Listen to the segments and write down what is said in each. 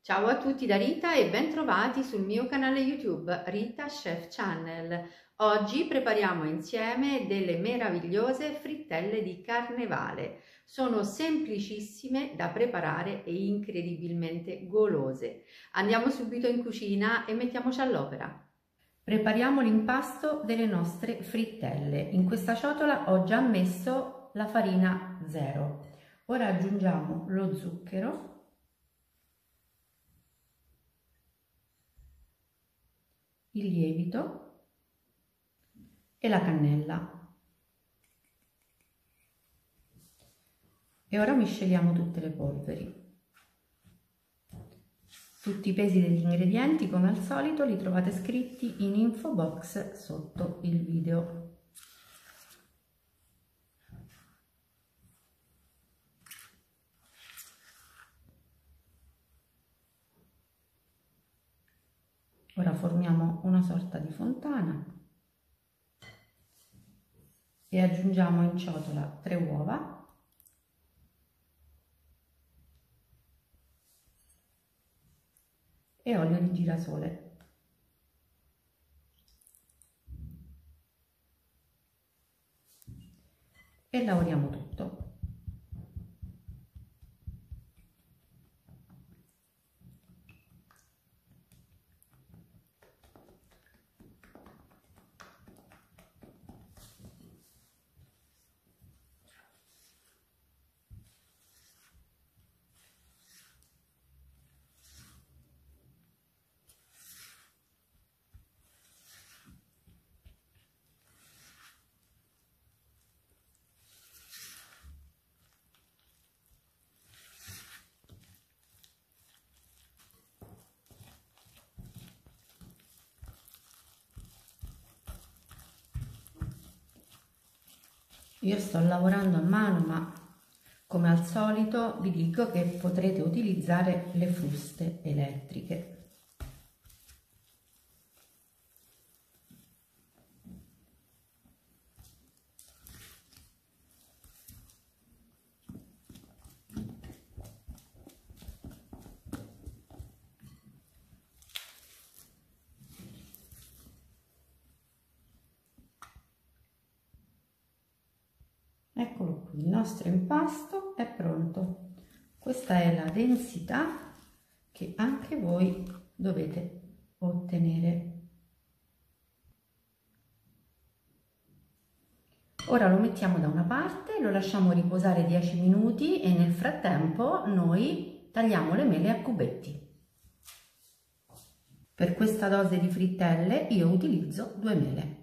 Ciao a tutti da Rita e ben trovati sul mio canale YouTube Rita Chef Channel. Oggi prepariamo insieme delle meravigliose frittelle di carnevale. Sono semplicissime da preparare e incredibilmente golose. Andiamo subito in cucina e mettiamoci all'opera. Prepariamo l'impasto delle nostre frittelle. In questa ciotola ho già messo la farina zero. Ora aggiungiamo lo zucchero, il lievito e la cannella. E ora misceliamo tutte le polveri. Tutti i pesi degli ingredienti, come al solito, li trovate scritti in info box sotto il video. Ora formiamo una sorta di fontana e aggiungiamo in ciotola 3 uova e olio di girasole. E lavoriamo tutto. Io sto lavorando a mano, ma come al solito vi dico che potrete utilizzare le fruste elettriche. Eccolo qui, il nostro impasto è pronto. Questa è la densità che anche voi dovete ottenere. Ora lo mettiamo da una parte, lo lasciamo riposare 10 minuti e nel frattempo noi tagliamo le mele a cubetti. Per questa dose di frittelle io utilizzo 2 mele.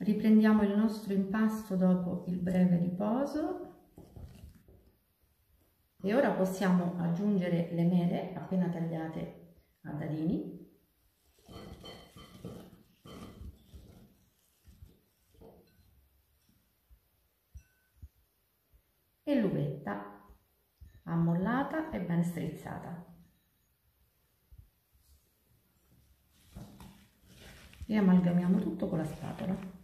Riprendiamo il nostro impasto dopo il breve riposo e ora possiamo aggiungere le mele appena tagliate a dadini e l'uvetta ammollata e ben strizzata. E amalgamiamo tutto con la spatola.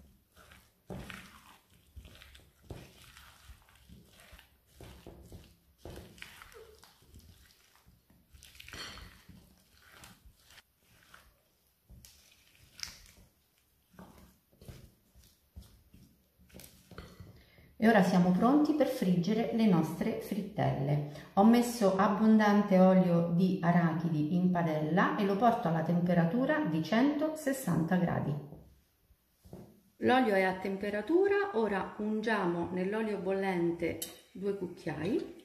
E ora siamo pronti per friggere le nostre frittelle. Ho messo abbondante olio di arachidi in padella e lo porto alla temperatura di 160 gradi. L'olio è a temperatura, ora ungiamo nell'olio bollente 2 cucchiai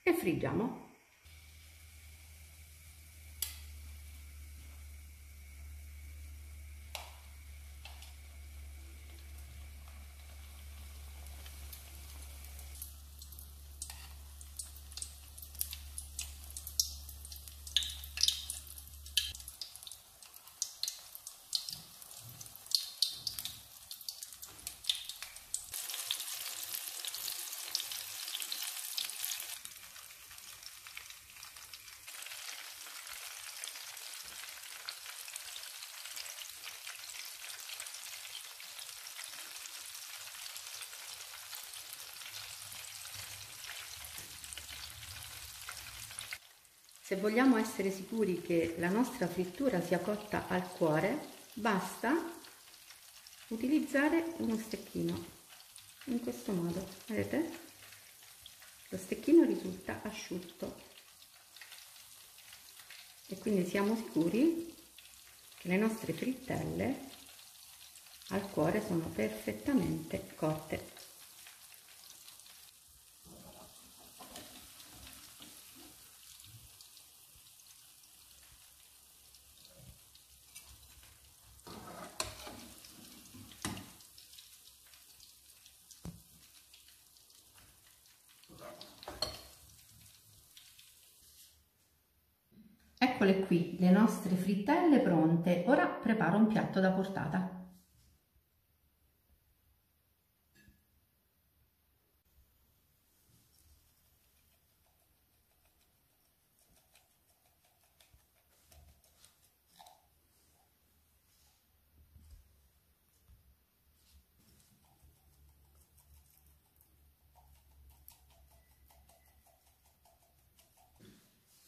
e friggiamo. Se vogliamo essere sicuri che la nostra frittura sia cotta al cuore, basta utilizzare uno stecchino, in questo modo, vedete? Lo stecchino risulta asciutto e quindi siamo sicuri che le nostre frittelle al cuore sono perfettamente cotte. Eccole qui le nostre frittelle pronte, ora preparo un piatto da portata.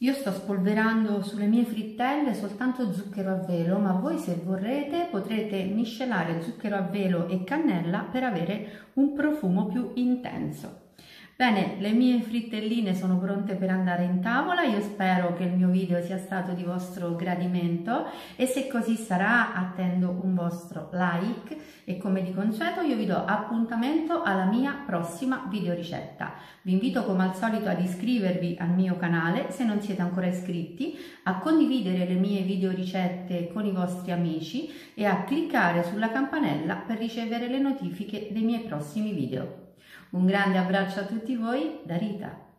Io sto spolverando sulle mie frittelle soltanto zucchero a velo, ma voi se vorrete potrete miscelare zucchero a velo e cannella per avere un profumo più intenso. Bene, le mie frittelline sono pronte per andare in tavola, io spero che il mio video sia stato di vostro gradimento e se così sarà attendo un vostro like e come di consueto io vi do appuntamento alla mia prossima video ricetta. Vi invito come al solito ad iscrivervi al mio canale se non siete ancora iscritti, a condividere le mie video ricette con i vostri amici e a cliccare sulla campanella per ricevere le notifiche dei miei prossimi video. Un grande abbraccio a tutti voi da Rita.